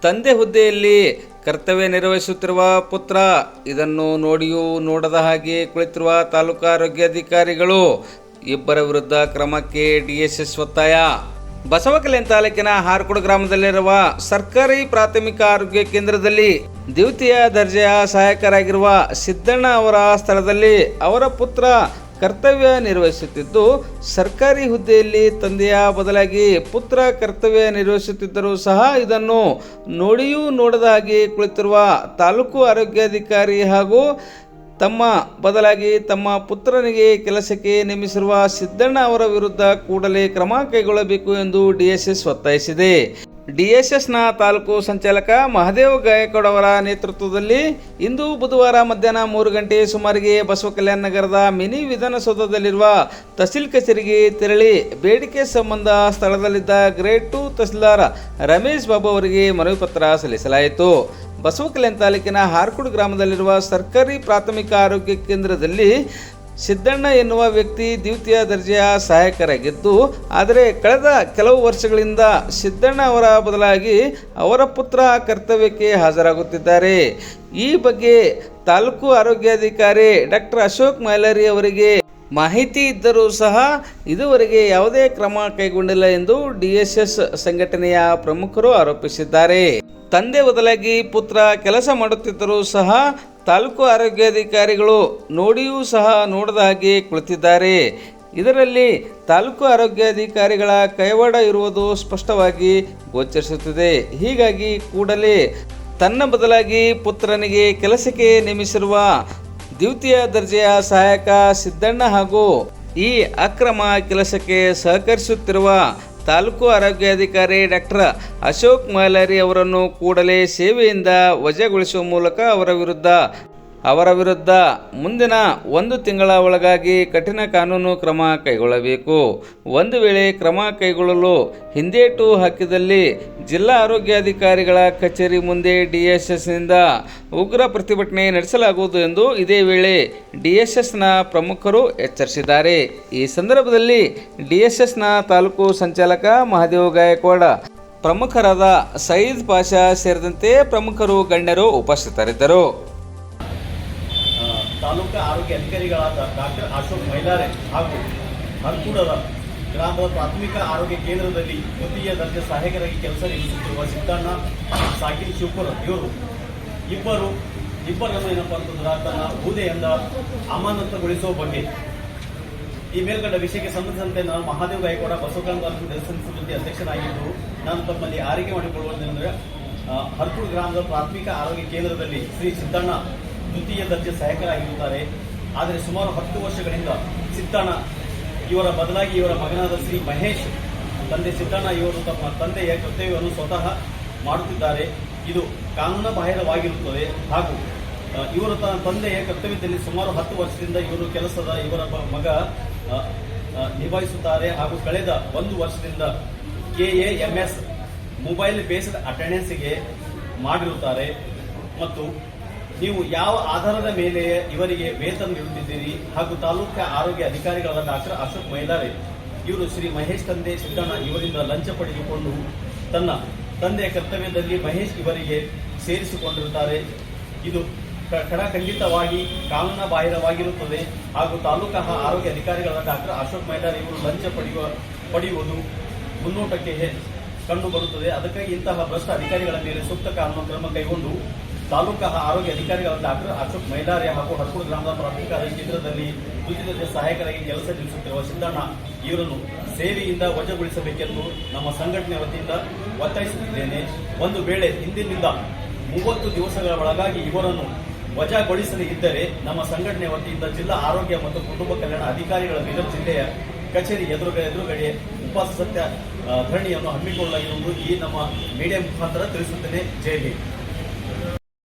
ತಂದೆ ಹುದ್ದೆಯಲ್ಲಿ ಕರ್ತವ್ಯ ನಿರ್ವಹಿಸುತ್ತಿರುವ ಪುತ್ರ ಇದನ್ನು ನೋಡಿಯೂ ನೋಡದ ಹಾಗೆ ಕುಳಿತಿರುವ ತಾಲೂಕು ಆರೋಗ್ಯಾಧಿಕಾರಿಗಳು ಇಬ್ಬರ ವಿರುದ್ಧ ಕ್ರಮಕ್ಕೆ ಡಿಎಸ್ಎಸ್ ಒತ್ತಾಯ. ಬಸವಕಲ್ಯಾಣ ತಾಲೂಕಿನ ಹಾರ್ಕೋಡು ಗ್ರಾಮದಲ್ಲಿರುವ ಸರ್ಕಾರಿ ಪ್ರಾಥಮಿಕ ಆರೋಗ್ಯ ಕೇಂದ್ರದಲ್ಲಿ ದ್ವಿತೀಯ ದರ್ಜೆಯ ಸಹಾಯಕರಾಗಿರುವ ಸಿದ್ದಣ್ಣ ಅವರ ಸ್ಥಳದಲ್ಲಿ ಅವರ ಪುತ್ರ ಕರ್ತವ್ಯ ನಿರ್ವಹಿಸುತ್ತಿದ್ದು, ಸರ್ಕಾರಿ ಹುದ್ದೆಯಲ್ಲಿ ತಂದೆಯ ಬದಲಾಗಿ ಪುತ್ರ ಕರ್ತವ್ಯ ನಿರ್ವಹಿಸುತ್ತಿದ್ದರೂ ಸಹ ಇದನ್ನು ನೋಡಿಯೂ ನೋಡದ ಹಾಗೆ ಕುಳಿತಿರುವ ತಾಲೂಕು ಆರೋಗ್ಯಾಧಿಕಾರಿ ಹಾಗೂ ತಮ್ಮ ಬದಲಾಗಿ ತಮ್ಮ ಪುತ್ರನಿಗೆ ಕೆಲಸಕ್ಕೆ ನೇಮಿಸಿರುವ ಸಿದ್ದಣ್ಣ ಅವರ ವಿರುದ್ಧ ಕೂಡಲೇ ಕ್ರಮ ಕೈಗೊಳ್ಳಬೇಕು ಎಂದು ಡಿಎಸ್ಎಸ್ ಒತ್ತಾಯಿಸಿದೆ. ಡಿಎಸ್ಎಸ್ನ ತಾಲೂಕು ಸಂಚಾಲಕ ಮಹದೇವ್ ಗಾಯಕವಾಡ್ ಅವರ ನೇತೃತ್ವದಲ್ಲಿ ಇಂದು ಬುಧವಾರ ಮಧ್ಯಾಹ್ನ 3 ಗಂಟೆ ಸುಮಾರಿಗೆ ಬಸವಕಲ್ಯಾಣ ನಗರದ ಮಿನಿ ವಿಧಾನಸೌಧದಲ್ಲಿರುವ ತಹಸೀಲ್ ಕಚೇರಿಗೆ ತೆರಳಿ ಬೇಡಿಕೆ ಸಂಬಂಧ ಸ್ಥಳದಲ್ಲಿದ್ದ ಗ್ರೇಡ್ 2 ತಹಸೀಲ್ದಾರ್ ರಮೇಶ್ ಬಾಬು ಅವರಿಗೆ ಮನವಿ ಪತ್ರ ಸಲ್ಲಿಸಲಾಯಿತು. ಬಸವಕಲ್ಯಾಣ ತಾಲೂಕಿನ ಹಾರ್ಕೋಡು ಗ್ರಾಮದಲ್ಲಿರುವ ಸರ್ಕಾರಿ ಪ್ರಾಥಮಿಕ ಆರೋಗ್ಯ ಕೇಂದ್ರದಲ್ಲಿ ಸಿದ್ದಣ್ಣ ಎನ್ನುವ ವ್ಯಕ್ತಿ ದ್ವಿತೀಯ ದರ್ಜೆಯ ಸಹಾಯಕರಾಗಿದ್ದು, ಆದರೆ ಕಳೆದ ಕೆಲವು ವರ್ಷಗಳಿಂದ ಸಿದ್ದಣ್ಣ ಅವರ ಬದಲಾಗಿ ಅವರ ಪುತ್ರ ಕರ್ತವ್ಯಕ್ಕೆ ಹಾಜರಾಗುತ್ತಿದ್ದಾರೆ. ಈ ಬಗ್ಗೆ ತಾಲೂಕು ಆರೋಗ್ಯಾಧಿಕಾರಿ ಡಾಕ್ಟರ್ ಅಶೋಕ್ ಮೈಲಾರಿ ಅವರಿಗೆ ಮಾಹಿತಿ ಇದ್ದರೂ ಸಹ ಇದುವರೆಗೆ ಯಾವುದೇ ಕ್ರಮ ಕೈಗೊಂಡಿಲ್ಲ ಎಂದು ಡಿಎಸ್ಎಸ್ ಸಂಘಟನೆಯ ಪ್ರಮುಖರು ಆರೋಪಿಸಿದ್ದಾರೆ. ತಂದೆ ಬದಲಾಗಿ ಪುತ್ರ ಕೆಲಸ ಮಾಡುತ್ತಿದ್ದರೂ ಸಹ ತಾಲೂಕು ಆರೋಗ್ಯಾಧಿಕಾರಿಗಳು ನೋಡಿಯೂ ಸಹ ನೋಡದ ಹಾಗೆ ಕುಳಿತಿದ್ದಾರೆ. ಇದರಲ್ಲಿ ತಾಲೂಕು ಆರೋಗ್ಯಾಧಿಕಾರಿಗಳ ಕೈವಾಡ ಇರುವುದು ಸ್ಪಷ್ಟವಾಗಿ ಗೋಚರಿಸುತ್ತದೆ. ಹೀಗಾಗಿ ಕೂಡಲೇ ತನ್ನ ಬದಲಾಗಿ ಪುತ್ರನಿಗೆ ಕೆಲಸಕ್ಕೆ ನೇಮಿಸಿರುವ ದ್ವಿತೀಯ ದರ್ಜೆಯ ಸಹಾಯಕ ಸಿದ್ದಣ್ಣ ಹಾಗೂ ಈ ಅಕ್ರಮ ಕೆಲಸಕ್ಕೆ ಸಹಕರಿಸುತ್ತಿರುವ ತಾಲೂಕು ಆರೋಗ್ಯಾಧಿಕಾರಿ ಡಾಕ್ಟರ್ ಅಶೋಕ್ ಮೈಲಾರಿ ಅವರನ್ನು ಕೂಡಲೇ ಸೇವೆಯಿಂದ ವಜಾಗೊಳಿಸುವ ಮೂಲಕ ಅವರ ವಿರುದ್ಧ ಮುಂದಿನ 1 ತಿಂಗಳ ಒಳಗಾಗಿ ಕಠಿಣ ಕಾನೂನು ಕ್ರಮ ಕೈಗೊಳ್ಳಬೇಕು. ಒಂದು ವೇಳೆ ಕ್ರಮ ಕೈಗೊಳ್ಳಲು ಹಿಂದೇಟು ಹಾಕಿದಲ್ಲಿ ಜಿಲ್ಲಾ ಆರೋಗ್ಯಾಧಿಕಾರಿಗಳ ಕಚೇರಿ ಮುಂದೆ ಡಿಎಸ್ಎಸ್ನಿಂದ ಉಗ್ರ ಪ್ರತಿಭಟನೆ ನಡೆಸಲಾಗುವುದು ಎಂದು ಇದೇ ವೇಳೆ ಡಿಎಸ್ಎಸ್ನ ಪ್ರಮುಖರು ಎಚ್ಚರಿಸಿದ್ದಾರೆ. ಈ ಸಂದರ್ಭದಲ್ಲಿ ಡಿಎಸ್ಎಸ್ನ ತಾಲೂಕು ಸಂಚಾಲಕ ಮಹದೇವ್ ಗಾಯಕವಾಡ್, ಪ್ರಮುಖರಾದ ಸಯೀದ್ ಪಾಷಾ ಸೇರಿದಂತೆ ಪ್ರಮುಖರು ಗಣ್ಯರು ಉಪಸ್ಥಿತರಿದ್ದರು. ತಾಲೂಕು ಆರೋಗ್ಯ ಅಧಿಕಾರಿಗಳಾದ ಡಾಕ್ಟರ್ ಅಶೋಕ್ ಮೈಲಾರೆ ಹಾಗೂ ಹರ್ಕೂಡದ ಗ್ರಾಮದ ಪ್ರಾಥಮಿಕ ಆರೋಗ್ಯ ಕೇಂದ್ರದಲ್ಲಿ ದ್ವಿತೀಯ ದರ್ಜೆ ಸಹಾಯಕರಾಗಿ ಕೆಲಸ ನಿರ್ವಹಿಸುತ್ತಿರುವ ಸಿದ್ದಣ್ಣ, ಸಾಕಿನ್ ಶಿವಪುರ ಇವರು ಇಬ್ಬರನ್ನು ಏನಪ್ಪ ಅಂತಂದ್ರೆ ತನ್ನ ಹುದ್ದೆಯಿಂದ ಅಮಾನತುಗೊಳಿಸುವ ಬಗ್ಗೆ ಈ ಮೇಲ್ಗಂಡ ವಿಷಯಕ್ಕೆ ಸಂಬಂಧಿಸಿದಂತೆ ನಾನು ಮಹಾದೇವ್ ಗಾಯಕವಾಡ ಬಸವಕಲ್ಯಾಣ ತಾಲೂಕು ದೇವಸ್ಥಾನ ಸಮಿತಿ ಅಧ್ಯಕ್ಷನಾಗಿದ್ದು, ನಾನು ತಮ್ಮಲ್ಲಿ ಆರೈಕೆ ಮಾಡಿಕೊಳ್ಳುವುದೆಂದರೆ ಹರ್ಕೂಡು ಗ್ರಾಮದ ಪ್ರಾಥಮಿಕ ಆರೋಗ್ಯ ಕೇಂದ್ರದಲ್ಲಿ ಶ್ರೀ ಸಿದ್ದಣ್ಣ ದ್ವಿತೀಯ ದರ್ಜೆ ಸಹಾಯಕರಾಗಿರುತ್ತಾರೆ. ಆದರೆ ಸುಮಾರು 10 ವರ್ಷಗಳಿಂದ ಸಿದ್ದಣ್ಣ ಇವರ ಬದಲಾಗಿ ಇವರ ಮಗನಾದ ಶ್ರೀ ಮಹೇಶ್, ತಂದೆ ಸಿದ್ದಣ್ಣ ಇವರು ತಮ್ಮ ತಂದೆಯ ಕರ್ತವ್ಯವನ್ನು ಸ್ವತಃ ಮಾಡುತ್ತಿದ್ದಾರೆ. ಇದು ಕಾನೂನು ಬಾಹಿರವಾಗಿರುತ್ತದೆ ಹಾಗೂ ಇವರು ತನ್ನ ತಂದೆಯ ಕರ್ತವ್ಯದಲ್ಲಿ ಸುಮಾರು 10 ವರ್ಷದಿಂದ ಇವರ ಮಗ ನಿಭಾಯಿಸುತ್ತಾರೆ ಹಾಗೂ ಕಳೆದ 1 ವರ್ಷದಿಂದ KAMS ಮೊಬೈಲ್ ಬೇಸ್ಡ್ ಅಟೆಂಡೆನ್ಸ್ಗೆ ಮಾಡಿರುತ್ತಾರೆ. ಮತ್ತು ನೀವು ಯಾವ ಆಧಾರದ ಮೇಲೆ ಇವರಿಗೆ ವೇತನ ನೀಡುತ್ತಿದ್ದೀರಿ ಹಾಗೂ ತಾಲೂಕು ಆರೋಗ್ಯ ಅಧಿಕಾರಿಗಳಾದ ಡಾಕ್ಟರ್ ಅಶೋಕ್ ಮೈಲಾರೆ ಇವರು ಶ್ರೀ ಮಹೇಶ್ ತಂದೆ ಸಿದ್ದಣ್ಣ ಇವರಿಂದ ಲಂಚ ಪಡೆದುಕೊಂಡು ತನ್ನ ತಂದೆಯ ಕರ್ತವ್ಯದಲ್ಲಿ ಮಹೇಶ್ ಇವರಿಗೆ ಸೇರಿಸಿಕೊಂಡಿರುತ್ತಾರೆ. ಇದು ಖಂಡಿತವಾಗಿ ಕಾನೂನು ಬಾಹಿರವಾಗಿರುತ್ತದೆ ಹಾಗೂ ತಾಲೂಕು ಆರೋಗ್ಯ ಅಧಿಕಾರಿಗಳಾದ ಡಾಕ್ಟರ್ ಅಶೋಕ್ ಮೈಲಾರೆ ಇವರು ಲಂಚ ಪಡೆಯುವುದು ಮುನ್ನೋಟಕ್ಕೆ ಕಂಡು ಬರುತ್ತದೆ. ಅದಕ್ಕಾಗಿ ಇಂತಹ ಭ್ರಷ್ಟ ಅಧಿಕಾರಿಗಳ ಮೇಲೆ ಸೂಕ್ತ ಕಾನೂನು ಕ್ರಮ ಕೈಗೊಂಡು ತಾಲೂಕು ಆರೋಗ್ಯ ಅಧಿಕಾರಿಗಳಾದ ಡಾಕ್ಟರ್ ಅಶೋಕ್ ಮೈಲಾರೆ ಹಾಗೂ ಹರ್ಕೂಡು ಗ್ರಾಮದ ಪ್ರಾಥಮಿಕ ಆರೋಗ್ಯ ಕೇಂದ್ರದಲ್ಲಿ ದ್ವಿತೀಯ ಸಹಾಯಕರಾಗಿ ಕೆಲಸ ನಿರ್ವಹಿಸುತ್ತಿರುವ ಸಿದ್ದಣ್ಣ ಇವರನ್ನು ಸೇವೆಯಿಂದ ವಜಾಗೊಳಿಸಬೇಕೆಂದು ನಮ್ಮ ಸಂಘಟನೆ ವತಿಯಿಂದ ಒತ್ತಾಯಿಸುತ್ತಿದ್ದೇನೆ. ಒಂದು ವೇಳೆ ಹಿಂದಿನಿಂದ 30 ದಿವಸಗಳ ಒಳಗಾಗಿ ಇವರನ್ನು ವಜಾಗೊಳಿಸದೇ ಇದ್ದರೆ ನಮ್ಮ ಸಂಘಟನೆ ವತಿಯಿಂದ ಜಿಲ್ಲಾ ಆರೋಗ್ಯ ಮತ್ತು ಕುಟುಂಬ ಕಲ್ಯಾಣ ಅಧಿಕಾರಿಗಳ ಬೀದರ್ ಜಿಲ್ಲೆಯ ಕಚೇರಿ ಎದುರುಗಡೆ ಉಪವಾಸ ಸತ್ಯ ಧರಣಿಯನ್ನು ಹಮ್ಮಿಕೊಳ್ಳಲಾಗಿರುವುದು ಈ ನಮ್ಮ ಮೀಡಿಯಾ ಮುಖಾಂತರ ತಿಳಿಸುತ್ತೇನೆ. ಜೈ ಹಿಂದ್.